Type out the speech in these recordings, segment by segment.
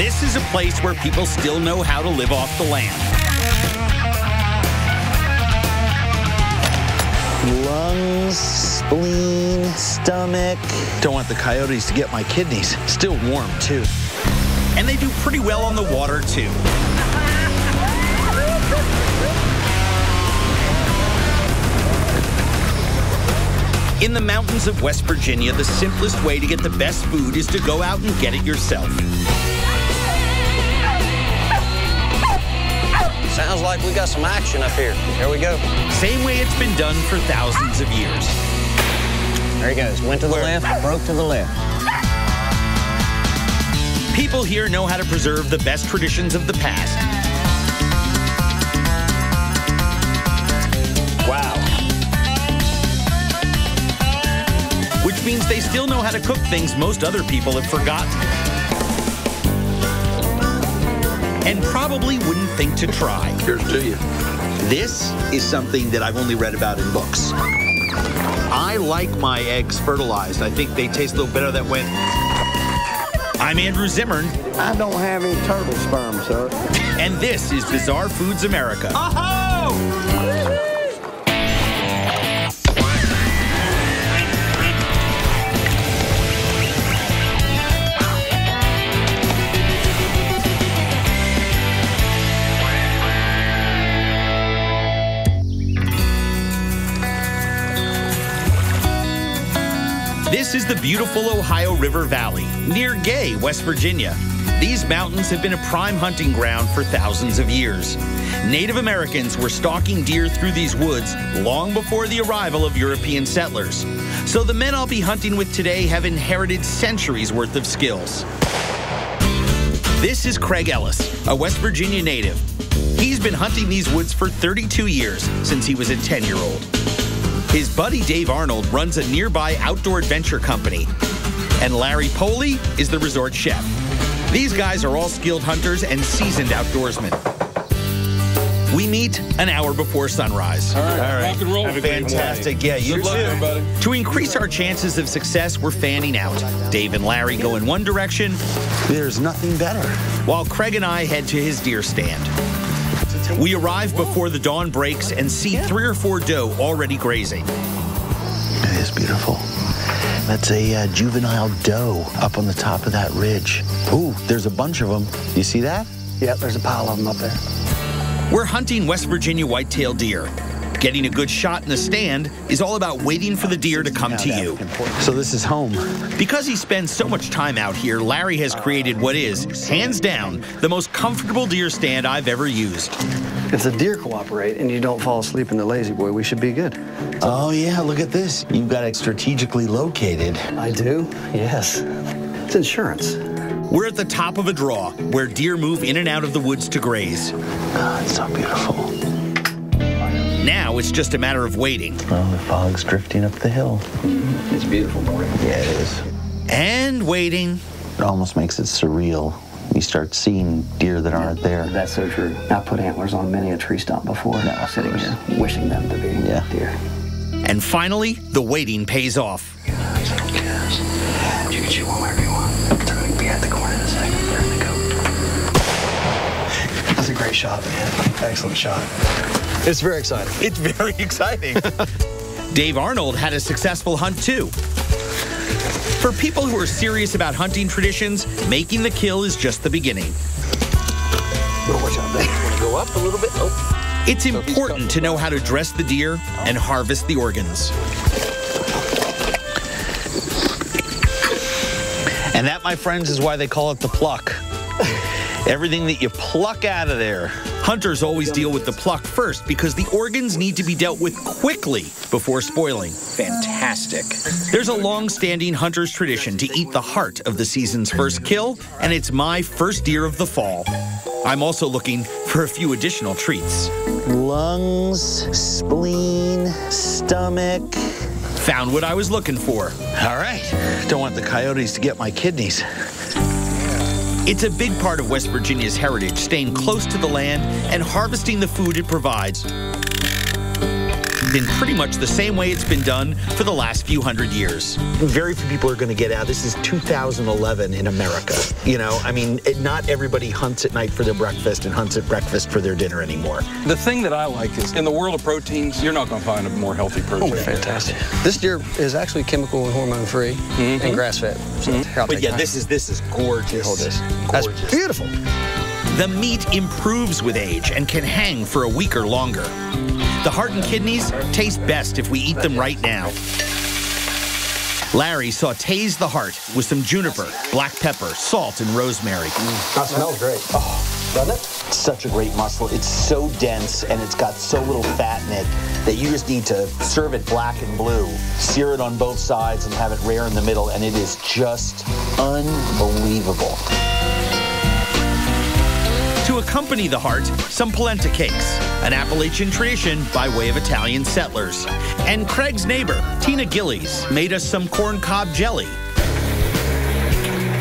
This is a place where people still know how to live off the land. Lungs, spleen, stomach. Don't want the coyotes to get my kidneys. Still warm, too. And they do pretty well on the water, too. In the mountains of West Virginia, the simplest way to get the best food is to go out and get it yourself. Sounds like we got some action up here. Here we go. Same way it's been done for thousands of years. There he goes. Went to the left, broke to the left. People here know how to preserve the best traditions of the past. Wow. Which means they still know how to cook things most other people have forgotten. And probably wouldn't think to try. Here's to you. This is something that I've only read about in books. I like my eggs fertilized. I think they taste a little better that way. I'm Andrew Zimmern. I don't have any turtle sperm, sir. And this is Bizarre Foods America. This is the beautiful Ohio River Valley, near Gay, West Virginia. These mountains have been a prime hunting ground for thousands of years. Native Americans were stalking deer through these woods long before the arrival of European settlers. So the men I'll be hunting with today have inherited centuries worth of skills. This is Craig Ellis, a West Virginia native. He's been hunting these woods for 32 years, since he was a 10-year-old. His buddy Dave Arnold runs a nearby outdoor adventure company. And Larry Poley is the resort chef. These guys are all skilled hunters and seasoned outdoorsmen. We meet an hour before sunrise. All right. Rock and roll. Fantastic. Yeah, you Good luck, too. everybody. To increase our chances of success, we're fanning out. Dave and Larry go in one direction, There's nothing better. while Craig and I head to his deer stand. We arrive before the dawn breaks and see 3 or 4 doe already grazing. It is beautiful. That's a juvenile doe up on the top of that ridge. Ooh, there's a bunch of them. You see that? Yep, there's a pile of them up there. We're hunting West Virginia white-tailed deer. Getting a good shot in the stand is all about waiting for the deer to come to you. So this is home. Because he spends so much time out here, Larry has created what is, hands down, the most comfortable deer stand I've ever used. If the deer cooperate and you don't fall asleep in the lazy boy, we should be good. Oh, yeah, look at this. You've got it strategically located. I do? Yes. It's insurance. We're at the top of a draw, where deer move in and out of the woods to graze. Oh, it's so beautiful. Now it's just a matter of waiting. Oh, the fog's drifting up the hill. It's beautiful morning. Yeah, it is. And waiting. It almost makes it surreal. You start seeing deer that aren't there. That's so true. I've put antlers on many a tree stump before. No, sitting here, wishing them to be deer. And finally, the waiting pays off. You can shoot one wherever you want. They're going to be at the corner in a second. They're in the coat. That's a great shot, man. Excellent shot. It's very exciting. It's very exciting. Dave Arnold had a successful hunt, too. For people who are serious about hunting traditions, making the kill is just the beginning. Oh, watch out, Dave. Want to go up a little bit? Oh. It's important to know how to dress the deer and harvest the organs. And that, my friends, is why they call it the pluck. Everything that you pluck out of there. Hunters always deal with the pluck first because the organs need to be dealt with quickly before spoiling. Fantastic. There's a long-standing hunter's tradition to eat the heart of the season's first kill, and it's my first deer of the fall. I'm also looking for a few additional treats. Lungs, spleen, stomach. Found what I was looking for. All right. Don't want the coyotes to get my kidneys. It's a big part of West Virginia's heritage, staying close to the land and harvesting the food it provides. been pretty much the same way it's been done for the last few hundred years. Very few people are going to get out. This is 2011 in America. You know, I mean, not everybody hunts at night for their breakfast and hunts at breakfast for their dinner anymore. The thing that I like is, in the world of proteins, you're not going to find a more healthy protein. Oh, fantastic. This deer is actually chemical and hormone free and grass fed. So But yeah, this is gorgeous. Hold this. Gorgeous. That's beautiful. The meat improves with age and can hang for a week or longer. The heart and kidneys taste best if we eat them right now. Larry sautés the heart with some juniper, black pepper, salt, and rosemary. That smells great. Oh, doesn't it? Such a great muscle. It's so dense and it's got so little fat in it that you just need to serve it black and blue, sear it on both sides and have it rare in the middle, and it is just unbelievable. To accompany the heart, some polenta cakes, an Appalachian tradition by way of Italian settlers. And Craig's neighbor, Tina Gillies, made us some corn cob jelly.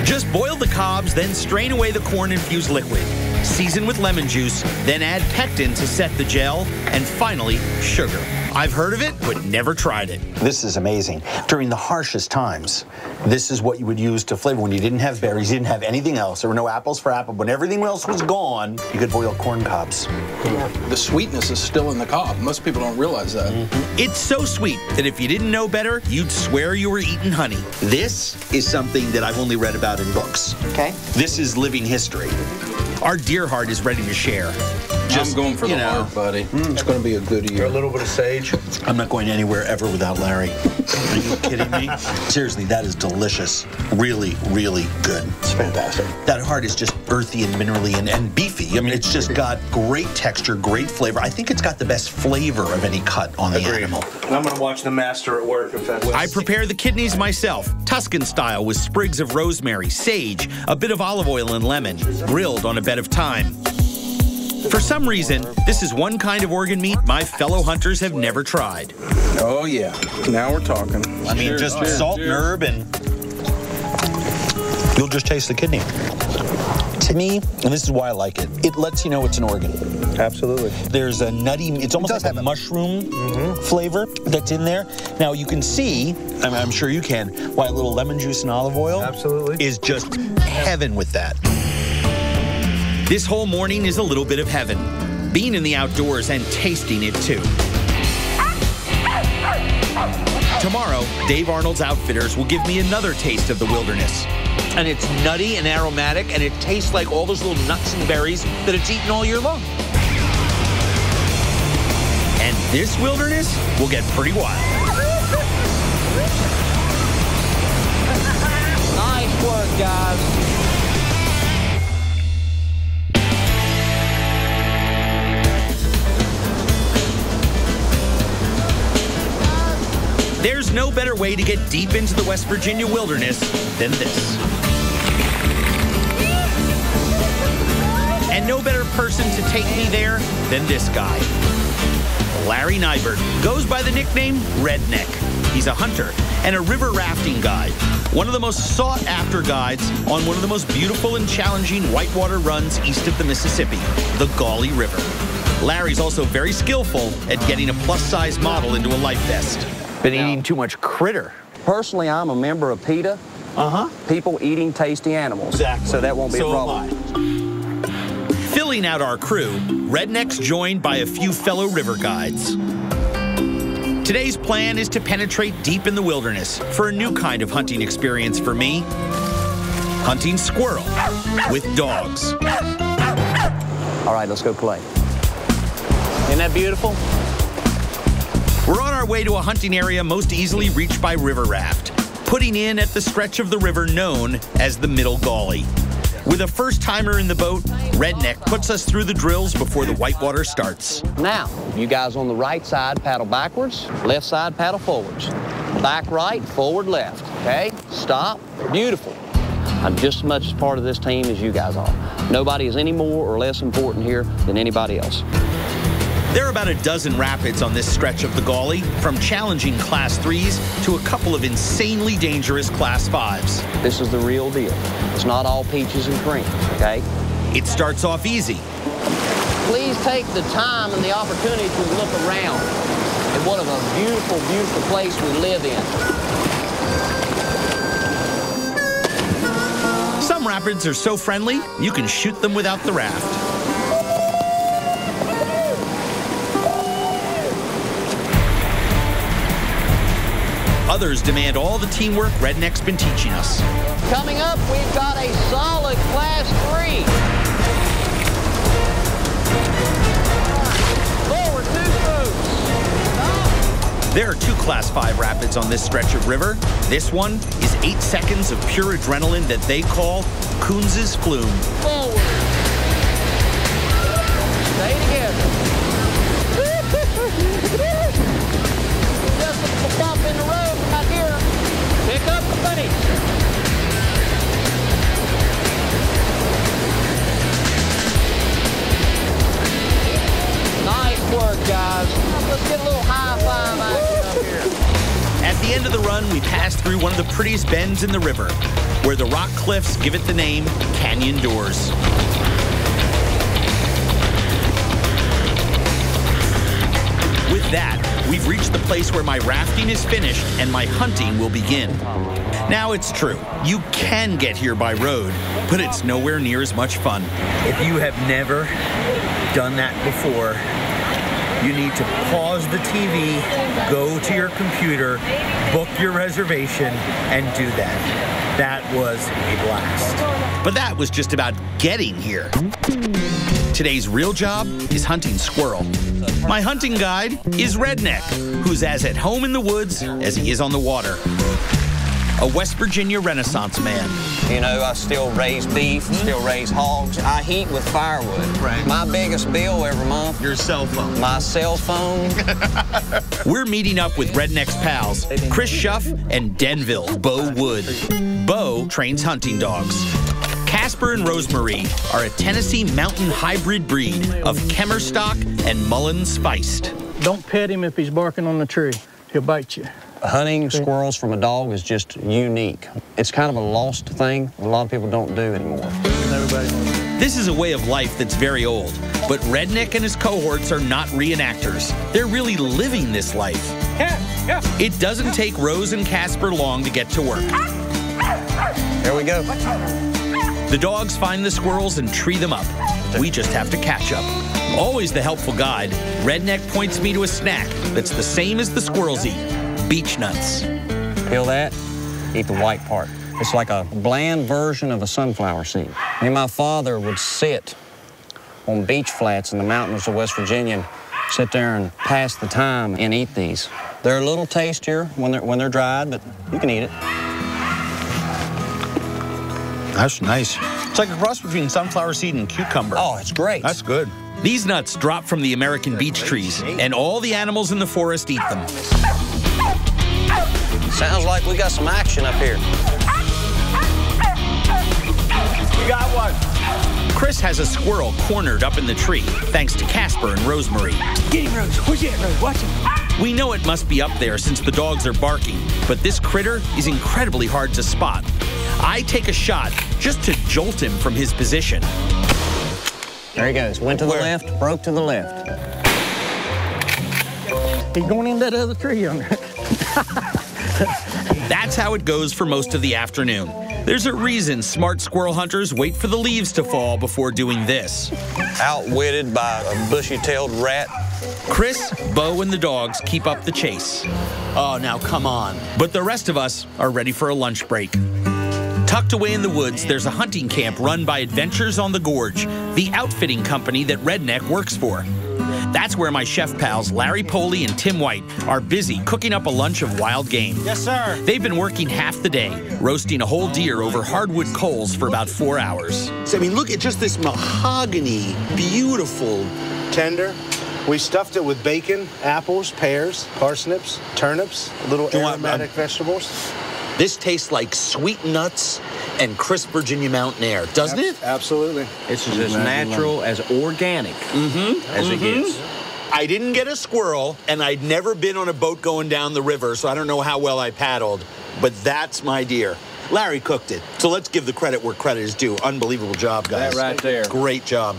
Just boil the cobs, then strain away the corn-infused liquid. Season with lemon juice, then add pectin to set the gel, and finally, sugar. I've heard of it, but never tried it. This is amazing. During the harshest times, this is what you would use to flavor. When you didn't have berries, you didn't have anything else. There were no apples for apple. When everything else was gone, you could boil corn cobs. The sweetness is still in the cob. Most people don't realize that. It's so sweet that if you didn't know better, you'd swear you were eating honey. This is something that I've only read about in books. Okay. This is living history. Our deer heart is ready to share. I'm going for the heart, buddy. It's going to be a good year. A little bit of sage. I'm not going anywhere ever without Larry. Are you kidding me? Seriously, that is delicious. Really, really good. It's fantastic. That heart is just earthy and minerally and beefy. I mean, it's just got great texture, great flavor. I think it's got the best flavor of any cut on the animal. And I'm going to watch the master at work. In fact, I prepare the kidneys myself, Tuscan style, with sprigs of rosemary, sage, a bit of olive oil and lemon, grilled on a bed of thyme. For some reason, this is one kind of organ meat my fellow hunters have never tried. Oh, yeah. Now we're talking. I mean, just salt and herb, and you'll just taste the kidney. To me, and this is why I like it, it lets you know it's an organ. absolutely. There's a nutty, it's almost like a mushroom flavor that's in there. Now, you can see, I'm sure you can, why a little lemon juice and olive oil is just heaven with that. This whole morning is a little bit of heaven. Being in the outdoors and tasting it too. Tomorrow, Dave Arnold's Outfitters will give me another taste of the wilderness. And it's nutty and aromatic, and it tastes like all those little nuts and berries that it's eaten all year long. And this wilderness will get pretty wild. Nice work, guys. There's no better way to get deep into the West Virginia wilderness than this. And no better person to take me there than this guy. Larry Nybert goes by the nickname Redneck. He's a hunter and a river rafting guide. One of the most sought-after guides on one of the most beautiful and challenging whitewater runs east of the Mississippi, the Gauley River. Larry's also very skillful at getting a plus-size model into a life vest. Been eating too much critter. Personally, I'm a member of PETA. People eating tasty animals. Exactly. So that won't be a problem. Filling out our crew, Redneck's joined by a few fellow river guides. Today's plan is to penetrate deep in the wilderness for a new kind of hunting experience for me. Hunting squirrel with dogs. All right, let's go play. Isn't that beautiful? We're on our way to a hunting area most easily reached by river raft, putting in at the stretch of the river known as the Middle Gauley. With a first-timer in the boat, Redneck puts us through the drills before the whitewater starts. Now, you guys on the right side paddle backwards, left side paddle forwards. Back right, forward left, okay? Stop, beautiful. I'm just as much part of this team as you guys are. Nobody is any more or less important here than anybody else. There are about a dozen rapids on this stretch of the Gauley, from challenging Class 3s to a couple of insanely dangerous Class 5s. This is the real deal. It's not all peaches and cream, okay? It starts off easy. Please take the time and the opportunity to look around. And what a beautiful, beautiful place we live in. Some rapids are so friendly, you can shoot them without the raft. Others demand all the teamwork Redneck's been teaching us. Coming up, we've got a solid Class 3. Forward 2 strokes. There are 2 Class 5 rapids on this stretch of river. This one is 8 seconds of pure adrenaline that they call Coons's Flume. Forward. Stay together. Just a bump in the road right here. Pick up the finish. Nice work, guys. Let's get a little high five action up here. At the end of the run, we passed through one of the prettiest bends in the river, where the rock cliffs give it the name Canyon Doors. With that, we've reached the place where my rafting is finished and my hunting will begin. Now, it's true, you can get here by road, but it's nowhere near as much fun. If you have never done that before, you need to pause the TV, go to your computer, book your reservation, and do that. That was a blast. But that was just about getting here. Today's real job is hunting squirrel. My hunting guide is Redneck, who's as at home in the woods as he is on the water. A West Virginia Renaissance man. You know, I still raise beef, still raise hogs. I heat with firewood. Right. My biggest bill every month. Your cell phone. My cell phone. We're meeting up with Redneck's pals, Chris Schuff and Denville, Bo Wood. Bo trains hunting dogs. Casper and Rosemary are a Tennessee mountain hybrid breed of Kemmerstock and Mullen Spiced. Don't pet him if he's barking on the tree. He'll bite you. Hunting squirrels from a dog is just unique. It's kind of a lost thing a lot of people don't do anymore. This is a way of life that's very old, but Redneck and his cohorts are not reenactors. They're really living this life. It doesn't take Rose and Casper long to get to work. There we go. The dogs find the squirrels and tree them up. We just have to catch up. Always the helpful guide, Redneck points me to a snack that's the same as the squirrels eat. Beech nuts. Peel that, eat the white part. It's like a bland version of a sunflower seed. Me and my father would sit on beach flats in the mountains of West Virginia and sit there and pass the time and eat these. They're a little tastier when they're dried, but you can eat it. That's nice. It's like a cross between sunflower seed and cucumber. Oh, it's great. That's good. These nuts drop from the American beech trees, and all the animals in the forest eat them. Sounds like we got some action up here. You got one. Chris has a squirrel cornered up in the tree, thanks to Casper and Rosemary. Get him, Rose. Where's he at, Rose? Watch him. We know it must be up there since the dogs are barking, but this critter is incredibly hard to spot. I take a shot just to jolt him from his position. There he goes. Went to the left, broke to the left. He's going in that other tree yonder. That's how it goes for most of the afternoon. There's a reason smart squirrel hunters wait for the leaves to fall before doing this. Outwitted by a bushy-tailed rat. Chris, Bo, and the dogs keep up the chase. Oh, now come on. But the rest of us are ready for a lunch break. Tucked away in the woods, there's a hunting camp run by Adventures on the Gorge, the outfitting company that Redneck works for. That's where my chef pals, Larry Poley and Tim White, are busy cooking up a lunch of wild game. Yes, sir. They've been working half the day, roasting a whole deer over hardwood coals for about 4 hours. So, I mean, look at just this mahogany, beautiful. Tender. We stuffed it with bacon, apples, pears, parsnips, turnips, little aromatic vegetables. This tastes like sweet nuts and crisp Virginia mountain air, doesn't it? Absolutely. It's as natural, as organic as it gets. I didn't get a squirrel, and I'd never been on a boat going down the river, so I don't know how well I paddled, but that's my deer. Larry cooked it, so let's give the credit where credit is due. Unbelievable job, guys. That right there. Great job.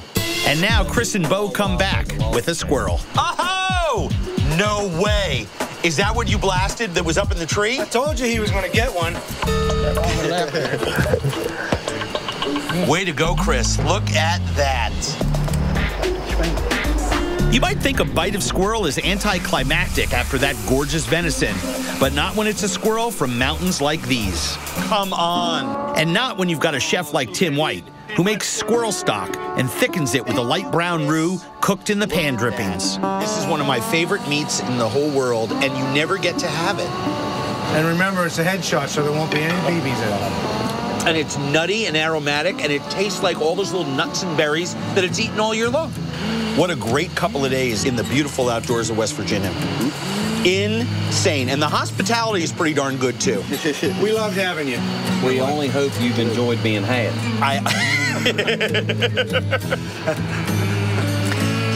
And now Chris and Bo come back with a squirrel. Oh! No way. Is that what you blasted that was up in the tree? I told you he was going to get one. Way to go, Chris. Look at that. You might think a bite of squirrel is anticlimactic after that gorgeous venison, but not when it's a squirrel from mountains like these. Come on. And not when you've got a chef like Tim White, who makes squirrel stock and thickens it with a light brown roux cooked in the pan drippings. This is one of my favorite meats in the whole world, and you never get to have it. And remember, it's a headshot, so there won't be any BBs in it. And it's nutty and aromatic, and it tastes like all those little nuts and berries that it's eaten all year long. What a great couple of days in the beautiful outdoors of West Virginia. Insane. And the hospitality is pretty darn good, too. We loved having you. We only hope you've enjoyed being had.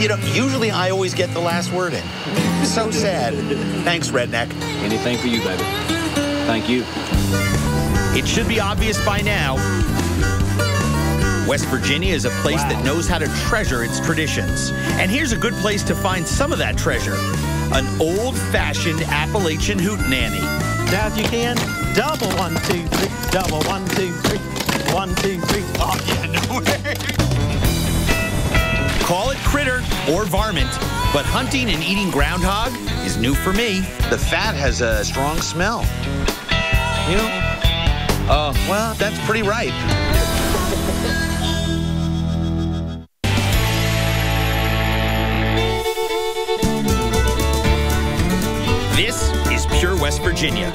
You know, usually I always get the last word in. So sad. Thanks, Redneck. Anything for you, baby. Thank you. It should be obvious by now, West Virginia is a place that knows how to treasure its traditions. And here's a good place to find some of that treasure. An old-fashioned Appalachian hootenanny. Now if you can, double 1, 2, 3, double 1, 2, 3, 1, 2, 3. Oh, yeah, no way. Call it critter or varmint, but hunting and eating groundhog is new for me. The fat has a strong smell. You know? Well, that's pretty ripe. This is pure West Virginia.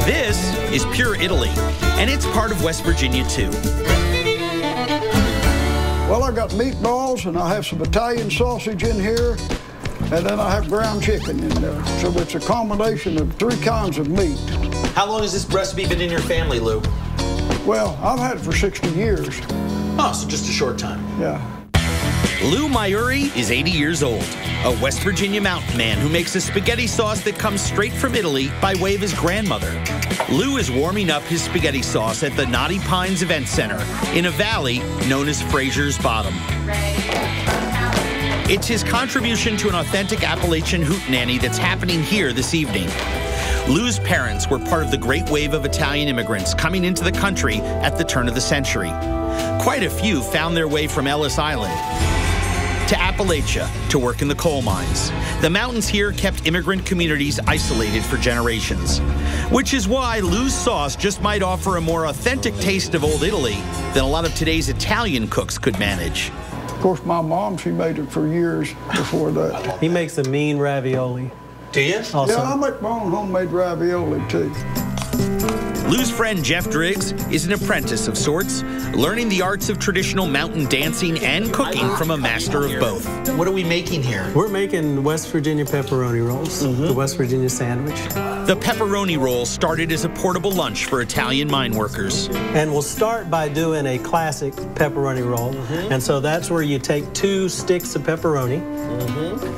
This is pure Italy, and it's part of West Virginia, too. Well, I got meatballs, and I have some Italian sausage in here, and then I have ground chicken in there. So it's a combination of 3 kinds of meat. How long has this recipe been in your family, Lou? Well, I've had it for 60 years. Oh, so just a short time. Yeah. Lou Maiuri is 80 years old, a West Virginia mountain man who makes a spaghetti sauce that comes straight from Italy by way of his grandmother. Lou is warming up his spaghetti sauce at the Knotty Pines Event Center in a valley known as Fraser's Bottom. It's his contribution to an authentic Appalachian hootenanny that's happening here this evening. Lou's parents were part of the great wave of Italian immigrants coming into the country at the turn of the century. Quite a few found their way from Ellis Island to Appalachia to work in the coal mines. The mountains here kept immigrant communities isolated for generations, which is why Lou's sauce just might offer a more authentic taste of Old Italy than a lot of today's Italian cooks could manage. Of course, my mom, she made it for years before that. He makes a mean ravioli. Do you? Also. Yeah, I make my own homemade ravioli, too. Lou's friend Jeff Driggs is an apprentice of sorts, learning the arts of traditional mountain dancing and cooking from a master of both. What are we making here? We're making West Virginia pepperoni rolls, the West Virginia sandwich. The pepperoni roll started as a portable lunch for Italian mine workers. And we'll start by doing a classic pepperoni roll. And so that's where you take 2 sticks of pepperoni.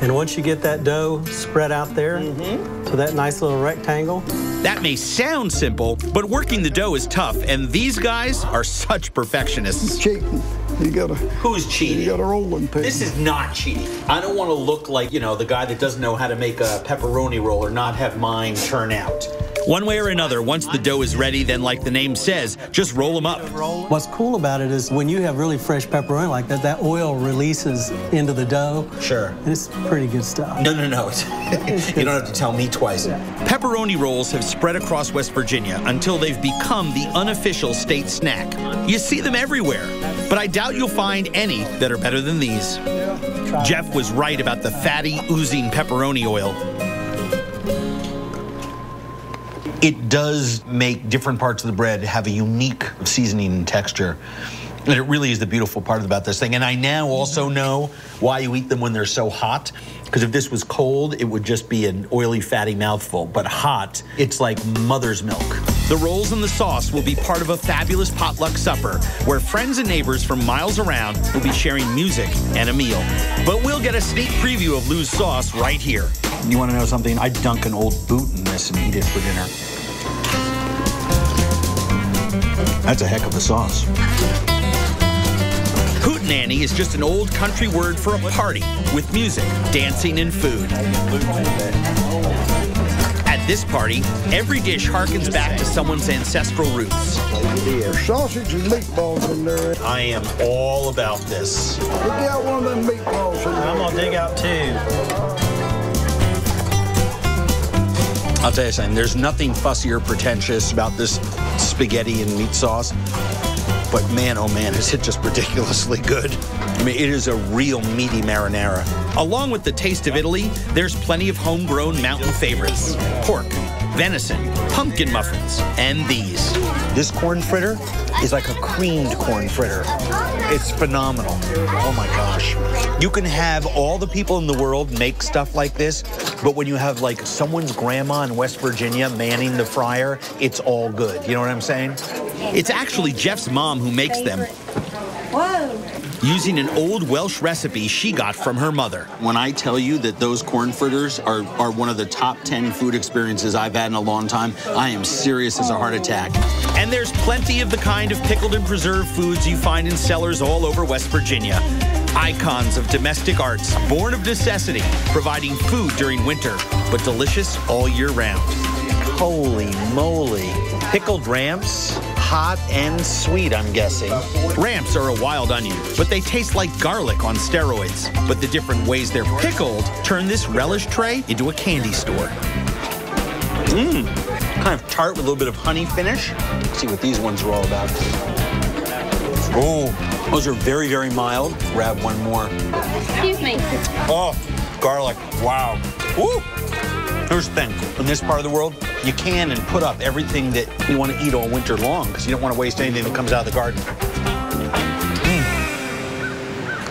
And once you get that dough spread out there to that nice little rectangle. That may sound simple, but working the dough is tough, and these guys are such perfectionists. Cheating. You gotta. Who's cheating? You gotta roll and pin. This is not cheating. I don't want to look like, you know, the guy that doesn't know how to make a pepperoni roll or not have mine turn out. One way or another, once the dough is ready, then like the name says, just roll them up. What's cool about it is when you have really fresh pepperoni like that, that oil releases into the dough. Sure. And it's pretty good stuff. No. You don't have to tell me twice. Pepperoni rolls have spread across West Virginia until they've become the unofficial state snack. You see them everywhere, but I doubt you'll find any that are better than these. Jeff was right about the fatty, oozing pepperoni oil. It does make different parts of the bread have a unique seasoning and texture. And it really is the beautiful part about this thing. And I now also know why you eat them when they're so hot. Because if this was cold, it would just be an oily, fatty mouthful. But hot, it's like mother's milk. The rolls and the sauce will be part of a fabulous potluck supper where friends and neighbors from miles around will be sharing music and a meal. But we'll get a sneak preview of Lou's sauce right here. You want to know something? I'd dunk an old boot in this and eat it for dinner. That's a heck of a sauce. Hootenanny is just an old country word for a party with music, dancing, and food. At this party, every dish harkens back to someone's ancestral roots. There's sausage and meatballs in there. I am all about this. Dig out one of them meatballs in there. I'm gonna dig out 2. I'll tell you something, there's nothing fussy or pretentious about this spaghetti and meat sauce. But man, oh man, is it just ridiculously good. I mean, it is a real meaty marinara. Along with the taste of Italy, there's plenty of homegrown mountain favorites. Pork, venison, pumpkin muffins, and these. This corn fritter is like a creamed corn fritter. It's phenomenal. Oh my gosh. You can have all the people in the world make stuff like this, but when you have like someone's grandma in West Virginia manning the fryer, it's all good. You know what I'm saying? It's actually Jeff's mom who makes them. Whoa. Using an old Welsh recipe she got from her mother. When I tell you that those corn fritters are one of the top 10 food experiences I've had in a long time, I am serious as a heart attack. And there's plenty of the kind of pickled and preserved foods you find in cellars all over West Virginia. Icons of domestic arts, born of necessity, providing food during winter, but delicious all year round. Holy moly. Pickled ramps, hot and sweet, I'm guessing. Ramps are a wild onion, but they taste like garlic on steroids. But the different ways they're pickled turn this relish tray into a candy store. Kind of tart with a little bit of honey finish. Let's see what these ones are all about. Oh, those are very, very mild. Grab one more. Excuse me. Oh, garlic. Wow. Woo! Here's the thing. In this part of the world, you can and put up everything that you want to eat all winter long because you don't want to waste anything that comes out of the garden.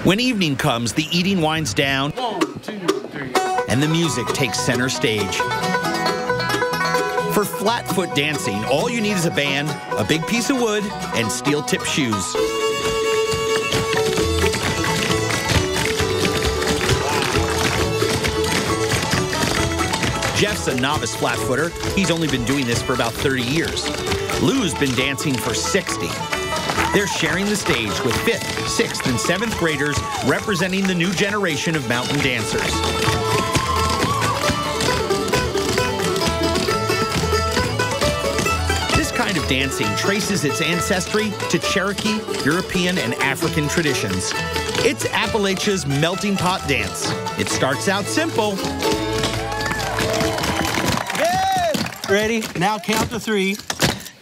When evening comes, the eating winds down. 1, 2, 3. And the music takes center stage. For flat-foot dancing, all you need is a band, a big piece of wood, and steel-tipped shoes. Jeff's a novice flat-footer. He's only been doing this for about 30 years. Lou's been dancing for 60. They're sharing the stage with 5th, 6th, and 7th graders representing the new generation of mountain dancers. This kind of dancing traces its ancestry to Cherokee, European, and African traditions. It's Appalachia's melting pot dance. It starts out simple. Ready? Now count to 3.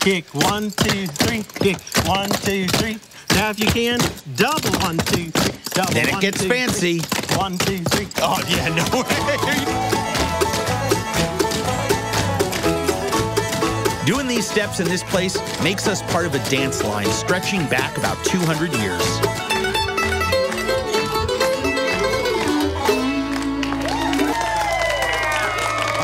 Kick 1, 2, 3. Kick 1, 2, 3. Now if you can, double 1, 2, 3. Double Then it 1, gets 2, fancy. 3. 1, 2, 3. Oh, yeah, no way. Doing these steps in this place makes us part of a dance line stretching back about 200 years.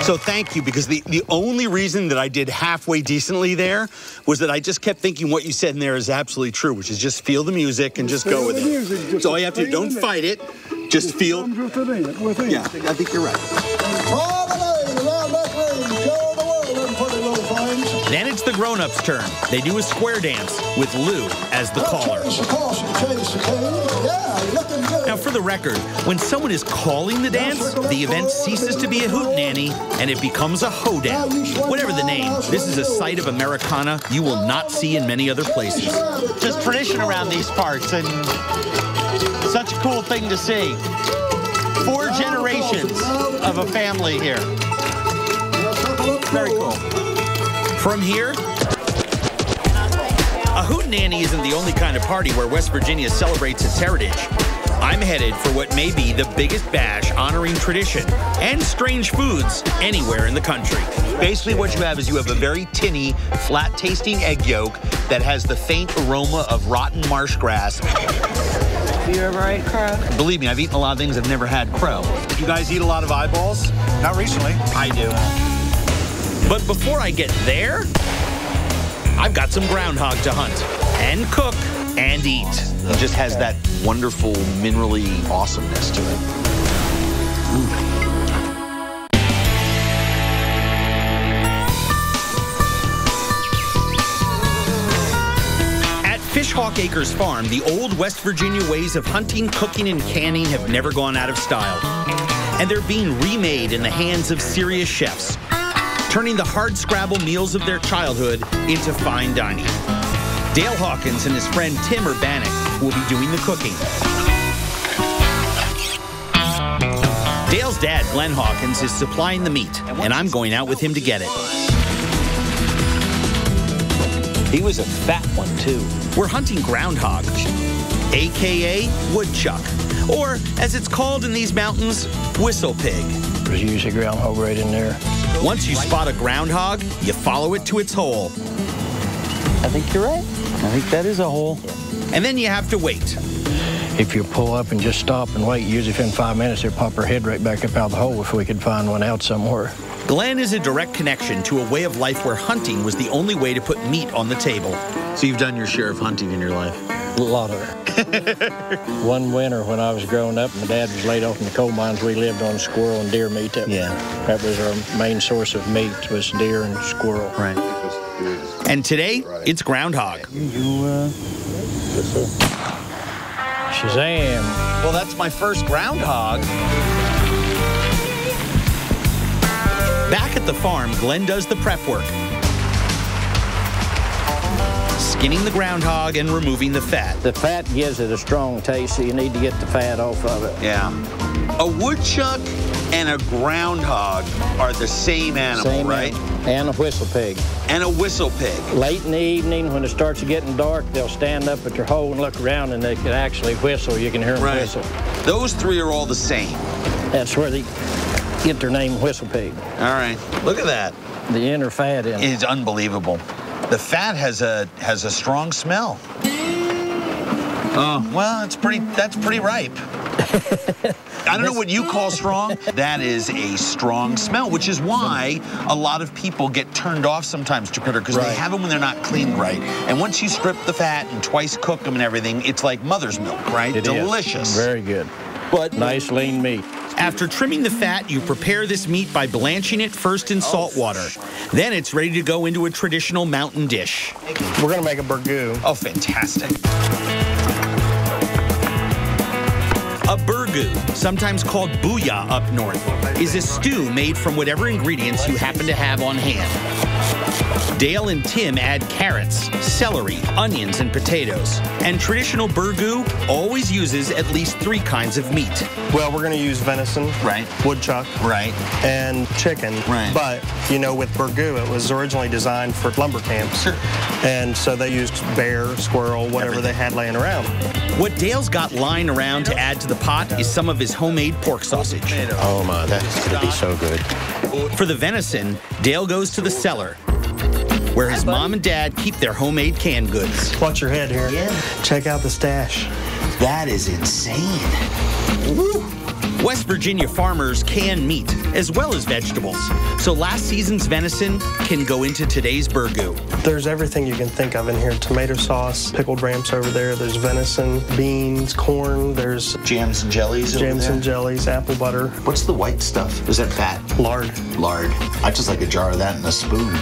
So thank you, because the only reason that I did halfway decently there was that I just kept thinking what you said in there is absolutely true, which is just feel the music and just go with it. That's all you have to do. Don't fight it. Just feel. Yeah, I think you're right. Then it's the grown-ups' turn. They do a square dance with Lou as the caller. Now, for the record, when someone is calling the dance, the event ceases to be a hootenanny and it becomes a hoedown. Whatever the name, this is a sight of Americana you will not see in many other places. Just tradition around these parts, and such a cool thing to see. 4 generations of a family here. Very cool. From here, a hootenanny isn't the only kind of party where West Virginia celebrates its heritage. I'm headed for what may be the biggest bash honoring tradition and strange foods anywhere in the country. Basically what you have is you have a very tinny, flat-tasting egg yolk that has the faint aroma of rotten marsh grass. You ever ate crow? Believe me, I've eaten a lot of things. I've never had crow. You guys eat a lot of eyeballs? Not recently. I do. But before I get there, I've got some groundhog to hunt and cook and eat. It just has that wonderful minerally awesomeness to it. At Fishhawk Acres Farm, the old West Virginia ways of hunting, cooking, and canning have never gone out of style. And they're being remade in the hands of serious chefs, turning the hard-scrabble meals of their childhood into fine dining. Dale Hawkins and his friend Tim Urbanek will be doing the cooking. Dale's dad, Glenn Hawkins, is supplying the meat, and I'm going out with him to get it. He was a fat one, too. We're hunting groundhog, a.k.a. woodchuck, or, as it's called in these mountains, whistle pig. There's usually groundhog right in there. Once you spot a groundhog, you follow it to its hole. I think you're right. I think that is a hole. And then you have to wait. If you pull up and just stop and wait, usually within 5 minutes, they'll pop her head right back up out of the hole if we could find one out somewhere. Glenn is a direct connection to a way of life where hunting was the only way to put meat on the table. So you've done your share of hunting in your life? A lot of it. One winter when I was growing up, my dad was laid off in the coal mines. We lived on squirrel and deer meat. That was our main source of meat, was deer and squirrel. Right. And today, it's groundhog. Shazam. Well, that's my first groundhog. Back at the farm, Glenn does the prep work. Skinning the groundhog and removing the fat. The fat gives it a strong taste, so you need to get the fat off of it. Yeah. A woodchuck and a groundhog are the same animal, right? And a whistle pig. And a whistle pig. Late in the evening, when it starts getting dark, they'll stand up at their hole and look around, and they can actually whistle. You can hear them whistle. Those three are all the same. That's where they get their name, whistle pig. All right. Look at that. The inner fat in it. It's unbelievable. The fat has a strong smell. Oh, well, that's pretty ripe. I don't know what you call strong. That is a strong smell, which is why a lot of people get turned off sometimes to critter, because they have them when they're not cleaned right. And once you strip the fat and twice cook them and everything, it's like mother's milk, right? It delicious. Is. Very good. But nice lean meat. After trimming the fat, you prepare this meat by blanching it first in salt water. Then it's ready to go into a traditional mountain dish. We're going to make a burgoo. Oh, fantastic. A burgoo, sometimes called booyah up north, is a stew made from whatever ingredients you happen to have on hand. Dale and Tim add carrots, celery, onions, and potatoes. And traditional burgoo always uses at least 3 kinds of meat. Well, we're going to use venison, woodchuck, and chicken. But, you know, with burgoo, it was originally designed for lumber camps. And so they used bear, squirrel, whatever they had laying around. What Dale's got lying around to add to the pot is some of his homemade pork sausage. Oh my, that's going to be so good. For the venison, Dale goes to the cellar, where his mom and dad keep their homemade canned goods. Watch your head here. Check out the stash. That is insane. Woo! West Virginia farmers can meat as well as vegetables, so last season's venison can go into today's burgoo. There's everything you can think of in here. Tomato sauce, pickled ramps over there. There's venison, beans, corn. There's jams and jellies. Jams and jellies, apple butter. What's the white stuff? Is that fat? Lard. Lard. I just like a jar of that in a spoon.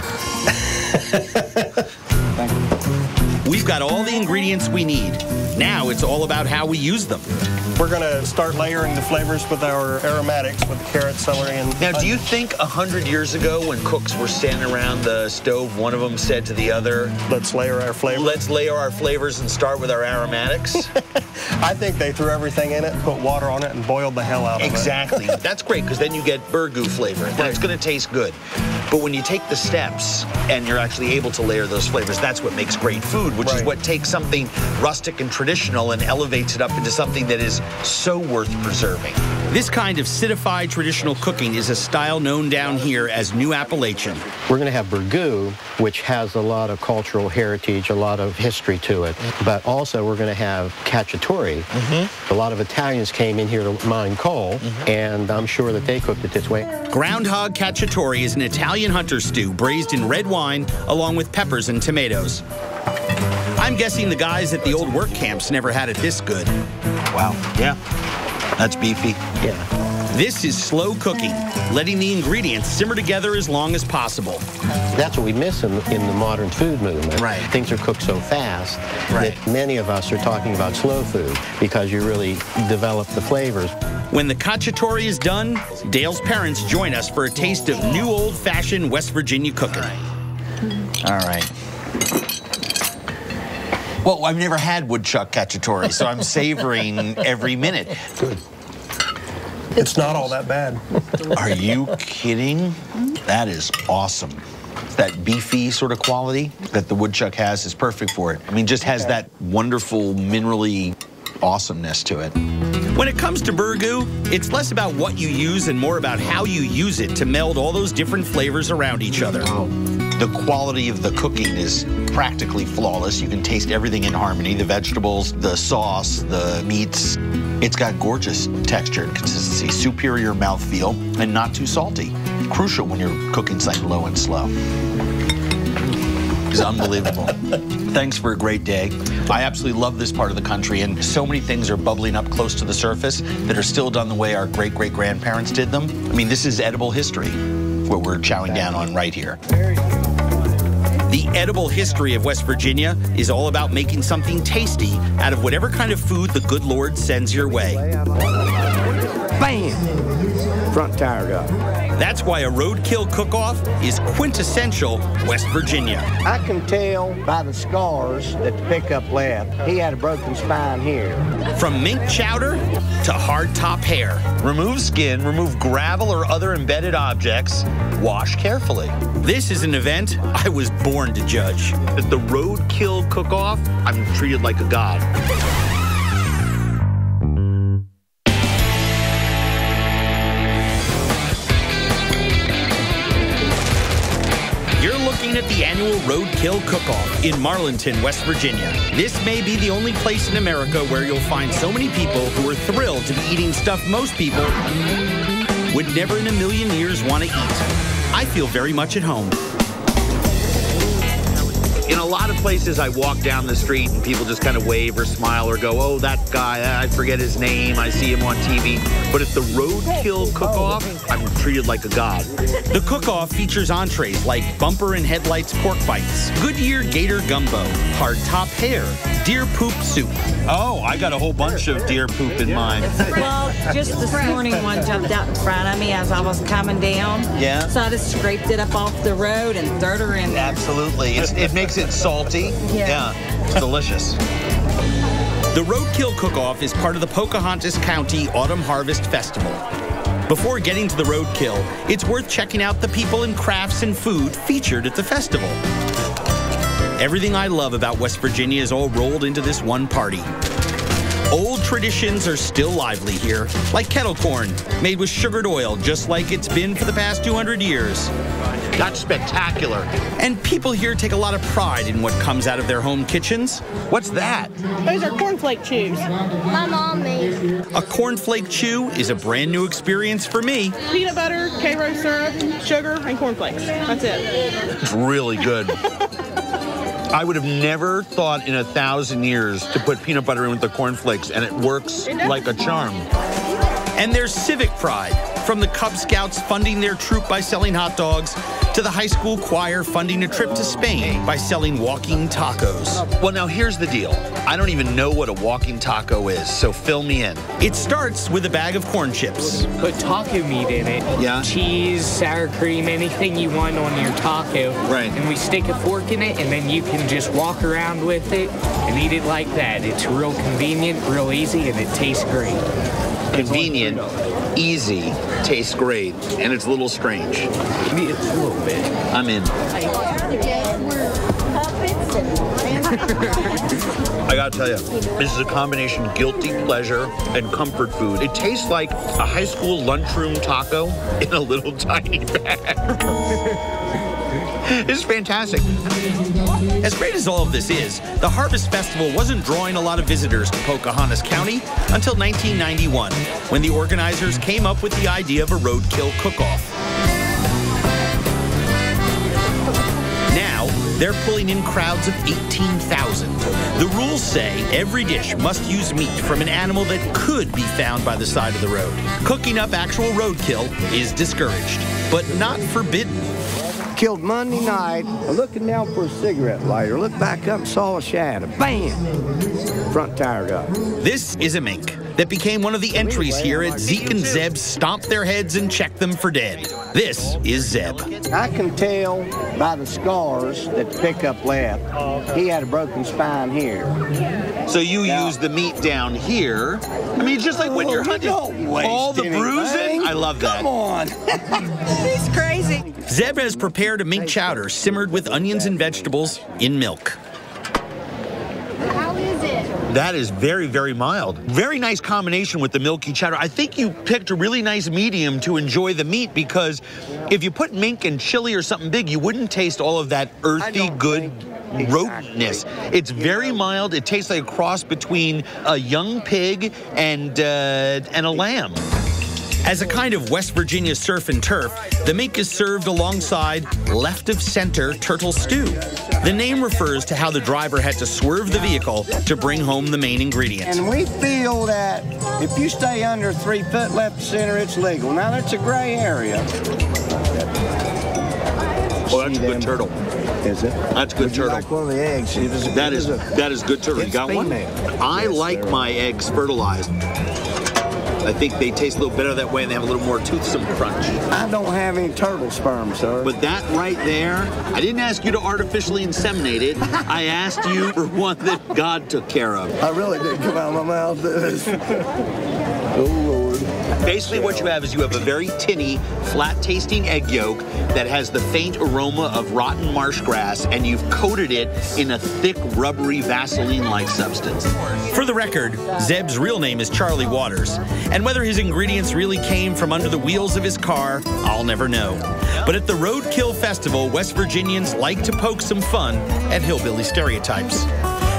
We've got all the ingredients we need. Now it's all about how we use them. We're going to start layering the flavors with our aromatics, with carrot, celery, and Now, do you think 100 years ago when cooks were standing around the stove, one of them said to the other, let's layer our flavors? Let's layer our flavors and start with our aromatics? I think they threw everything in it, put water on it, and boiled the hell out of it. Exactly. That's great, because then you get burgoo flavor. That's going to taste good. But when you take the steps and you're actually able to layer those flavors, that's what makes great food, which is what takes something rustic and traditional and elevates it up into something that is so worth preserving. This kind of citified traditional cooking is a style known down here as New Appalachian. We're going to have burgoo, which has a lot of cultural heritage, a lot of history to it. But also we're going to have cacciatore. A lot of Italians came in here to mine coal, and I'm sure that they cooked it this way. Groundhog cacciatore is an Italian hunter stew braised in red wine along with peppers and tomatoes. I'm guessing the guys at the old work camps never had it this good. Wow. Yeah. That's beefy. Yeah. This is slow cooking, letting the ingredients simmer together as long as possible. That's what we miss in the modern food movement. Right. Things are cooked so fast that many of us are talking about slow food because you really develop the flavors. When the cacciatore is done, Dale's parents join us for a taste of new old-fashioned West Virginia cooking. All right. Well, I've never had woodchuck cacciatore, so I'm savoring every minute. Good. It's not all that bad. Are you kidding? That is awesome. That beefy sort of quality that the woodchuck has is perfect for it. I mean, just has that wonderful minerally awesomeness to it. When it comes to burgoo, it's less about what you use and more about how you use it to meld all those different flavors around each other. The quality of the cooking is practically flawless. You can taste everything in harmony, the vegetables, the sauce, the meats. It's got gorgeous texture and consistency, superior mouthfeel, and not too salty. Crucial when you're cooking something low and slow. It's unbelievable. Thanks for a great day. I absolutely love this part of the country, and so many things are bubbling up close to the surface that are still done the way our great-great-grandparents did them. I mean, this is edible history, what we're chowing down on right here. The edible history of West Virginia is all about making something tasty out of whatever kind of food the good Lord sends your way. Bam! Front tire guy. That's why a roadkill cook-off is quintessential West Virginia. I can tell by the scars that the pickup left. He had a broken spine here. From mink chowder to hardtop hair. Remove skin, remove gravel or other embedded objects. Wash carefully. This is an event I was born to judge. At the roadkill cook-off, I'm treated like a god. At the annual Roadkill Cook-Off in Marlinton, West Virginia. This may be the only place in America where you'll find so many people who are thrilled to be eating stuff most people would never in a million years want to eat. I feel very much at home. In a lot of places, I walk down the street and people just kind of wave or smile or go, oh, that guy, I forget his name, I see him on TV. But at the Roadkill Cook-Off, I'm treated like a god. The cook-off features entrees like bumper and headlights pork bites, Goodyear gator gumbo, hardtop hair, deer poop soup. Oh, I got a whole bunch of deer poop in mine. Well, just this morning one jumped out in front of me as I was coming down. Yeah? So I just scraped it up off the road and threw her in there. Absolutely. It makes it salty. Yeah. It's delicious. The Roadkill Cook-Off is part of the Pocahontas County Autumn Harvest Festival. Before getting to the roadkill, it's worth checking out the people and crafts and food featured at the festival. Everything I love about West Virginia is all rolled into this one party. Old traditions are still lively here, like kettle corn, made with sugared oil, just like it's been for the past 200 years. That's spectacular. And people here take a lot of pride in what comes out of their home kitchens. What's that? Those are cornflake chews. My mom made. A cornflake chew is a brand new experience for me. Peanut butter, K-Rose syrup, sugar, and cornflakes. That's it. It's really good. I would have never thought in 1,000 years to put peanut butter in with the cornflakes, and it works like a charm. And there's civic pride, from the Cub Scouts funding their troop by selling hot dogs, to the high school choir funding a trip to Spain by selling walking tacos. Well, now here's the deal. I don't even know what a walking taco is, so fill me in. It starts with a bag of corn chips. Put taco meat in it. Yeah. Cheese, sour cream, anything you want on your taco. Right. And we stick a fork in it, and then you can just walk around with it and eat it like that. It's real convenient, real easy, and it tastes great. Convenient, easy, tastes great, and it's a little strange. It's a little bit. I'm in. I gotta tell you, this is a combination guilty pleasure and comfort food. It tastes like a high school lunchroom taco in a little tiny bag. It's fantastic. As great as all of this is, the Harvest Festival wasn't drawing a lot of visitors to Pocahontas County until 1991, when the organizers came up with the idea of a roadkill cook-off. Now, they're pulling in crowds of 18,000. The rules say every dish must use meat from an animal that could be found by the side of the road. Cooking up actual roadkill is discouraged, but not forbidden. Killed Monday night, looking down for a cigarette lighter. Looked back up and saw a shadow. Bam! Front tire guy. This is a mink that became one of the entries here at Zeke and Zeb's Stomp Their Heads and Check Them for Dead. This is Zeb. I can tell by the scars that the pickup left, he had a broken spine here. So you use the meat down here. I mean, just like when you're hunting. All the bruising? I love that. Come on. He's crazy. Zeb has prepared a mink chowder simmered with onions and vegetables in milk. How is it? That is very, very mild. Very nice combination with the milky cheddar. I think you picked a really nice medium to enjoy the meat, because if you put mink and chili or something big, you wouldn't taste all of that earthy, good rodentness. It's very mild. It tastes like a cross between a young pig and a lamb. As a kind of West Virginia surf and turf, the mink is served alongside left of center turtle stew. The name refers to how the driver had to swerve the vehicle to bring home the main ingredient. And we feel that if you stay under 3 foot left of center, it's legal. Now, that's a gray area. Oh, that's a good turtle. Is it? That's good turtle. Like one of the eggs. That is good turtle. You got one? I like my eggs fertilized. I think they taste a little better that way, and they have a little more toothsome crunch. I don't have any turtle sperm, sir. But that right there, I didn't ask you to artificially inseminate it. I asked you for one that God took care of. I really didn't come out of my mouth. Oh, Lord. Basically what you have is you have a very tinny, flat-tasting egg yolk that has the faint aroma of rotten marsh grass, and you've coated it in a thick, rubbery, Vaseline-like substance. For the record, Zeb's real name is Charlie Waters, and whether his ingredients really came from under the wheels of his car, I'll never know. But at the Roadkill Festival, West Virginians like to poke some fun at hillbilly stereotypes.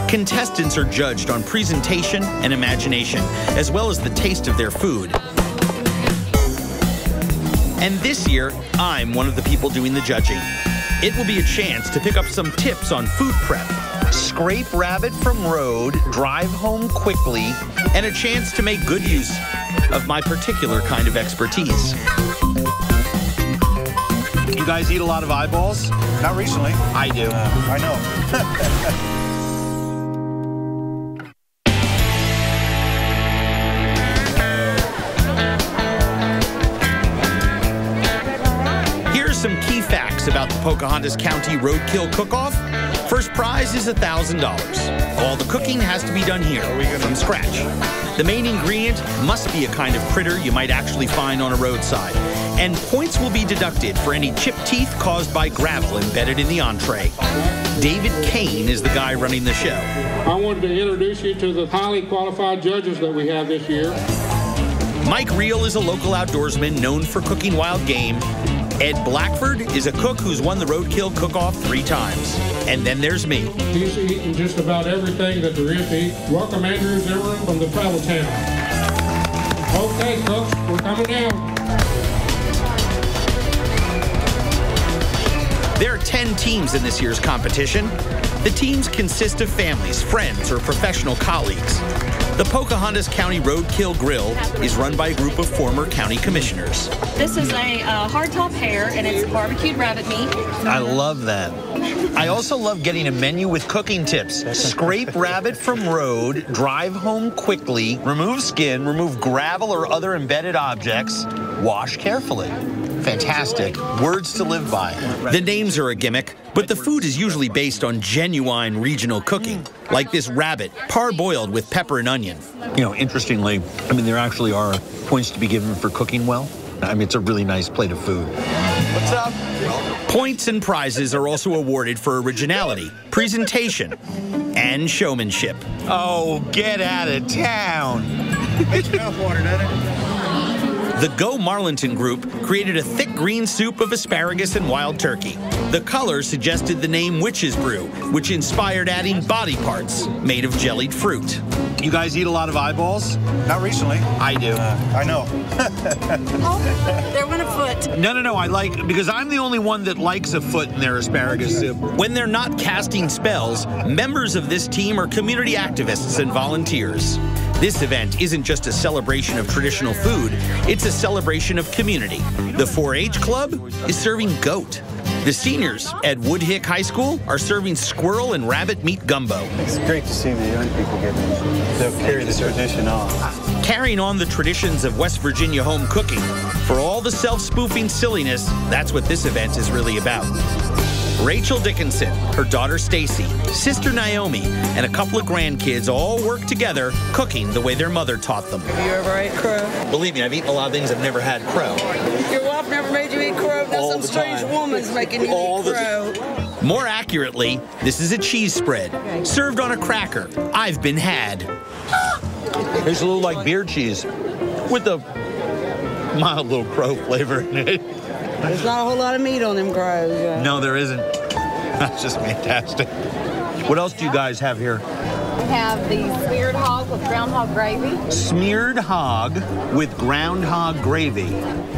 Contestants are judged on presentation and imagination, as well as the taste of their food. And this year, I'm one of the people doing the judging. It will be a chance to pick up some tips on food prep, scrape rabbit from road, drive home quickly, and a chance to make good use of my particular kind of expertise. You guys eat a lot of eyeballs? Not recently. I do. I know. Some key facts about the Pocahontas County Roadkill Cook-Off. First prize is $1,000. All the cooking has to be done here from scratch. The main ingredient must be a kind of critter you might actually find on a roadside. And points will be deducted for any chipped teeth caused by gravel embedded in the entree. David Kane is the guy running the show. I wanted to introduce you to the highly qualified judges that we have this year. Mike Reel is a local outdoorsman known for cooking wild game. Ed Blackford is a cook who's won the Roadkill Cook-Off 3 times. And then there's me. He's eaten just about everything that there is to eat. Welcome, Andrew Zimmerman from the Travel Channel. Okay, folks, we're coming down. There are 10 teams in this year's competition. The teams consist of families, friends, or professional colleagues. The Pocahontas County Roadkill Grill is run by a group of former county commissioners. This is a hardtop hare, and it's barbecued rabbit meat. I love that. I also love getting a menu with cooking tips. Scrape rabbit from road, drive home quickly, remove skin, remove gravel or other embedded objects, wash carefully. Fantastic. Words to live by. The names are a gimmick, but the food is usually based on genuine regional cooking, like this rabbit, parboiled with pepper and onion. You know, interestingly, I mean, there actually are points to be given for cooking well. I mean, it's a really nice plate of food. What's up? Points and prizes are also awarded for originality, presentation, and showmanship. Oh, get out of town. Makes mouth water, doesn't it? The Go Marlinton group created a thick green soup of asparagus and wild turkey. The color suggested the name Witch's Brew, which inspired adding body parts made of jellied fruit. You guys eat a lot of eyeballs? Not recently. I do. I know. There went a foot. No, I like, because I'm the only one that likes a foot in their asparagus soup. When they're not casting spells, members of this team are community activists and volunteers. This event isn't just a celebration of traditional food, it's a celebration of community. The 4-H Club is serving goat. The seniors at Woodhick High School are serving squirrel and rabbit meat gumbo. It's great to see the young people they'll carry the tradition on. Carrying on the traditions of West Virginia home cooking. For all the self-spoofing silliness, that's what this event is really about. Rachel Dickinson, her daughter Stacy, sister Naomi, and a couple of grandkids all work together cooking the way their mother taught them. Have you ever ate crow? Believe me, I've eaten a lot of things. I've never had crow. Your wife never made you eat crow? That's some strange woman's making you eat crow. More accurately, this is a cheese spread, served on a cracker. I've been had. Tastes a little like beer cheese with a mild little crow flavor in it. There's not a whole lot of meat on them crows. No, there isn't. That's just fantastic. What else do you guys have here? We have the smeared hog with groundhog gravy. Smeared hog with groundhog gravy.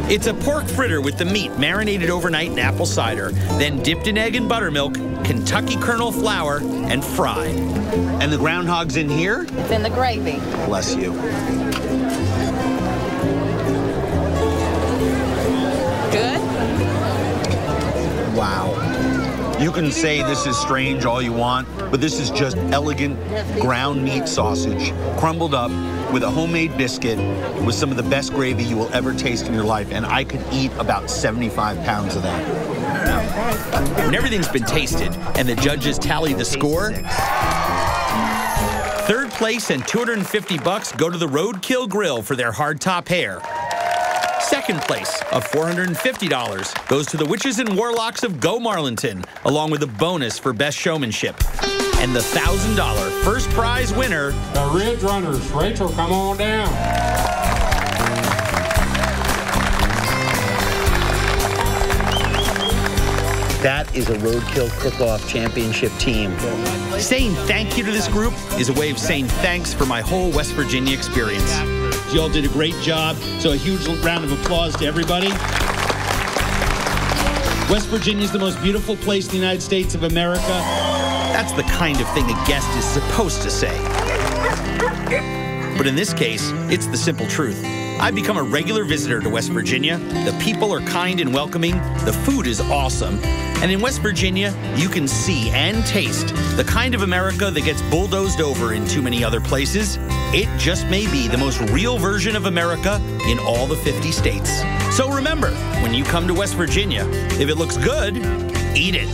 It's a pork fritter with the meat marinated overnight in apple cider, then dipped in egg and buttermilk, Kentucky kernel flour, and fried. And the groundhog's in here? It's in the gravy. Bless you. Good? Wow. You can say this is strange all you want, but this is just elegant ground meat sausage, crumbled up with a homemade biscuit with some of the best gravy you will ever taste in your life, and I could eat about 75 pounds of that. When everything's been tasted and the judges tally the score, third place and $250 go to the Roadkill Grill for their hardtop hare. Second place of $450 goes to the Witches and Warlocks of Go Marlinton, along with a bonus for best showmanship. And the $1,000 first prize winner, the Ridge Runners. Rachel, come on down. That is a Roadkill Cook-Off Championship team. Saying thank you to this group is a way of saying thanks for my whole West Virginia experience. You all did a great job, so a huge round of applause to everybody. West Virginia is the most beautiful place in the United States of America. That's the kind of thing a guest is supposed to say. But in this case, it's the simple truth. I've become a regular visitor to West Virginia. The people are kind and welcoming. The food is awesome. And in West Virginia, you can see and taste the kind of America that gets bulldozed over in too many other places. It just may be the most real version of America in all the 50 states. So remember, when you come to West Virginia, if it looks good, eat it.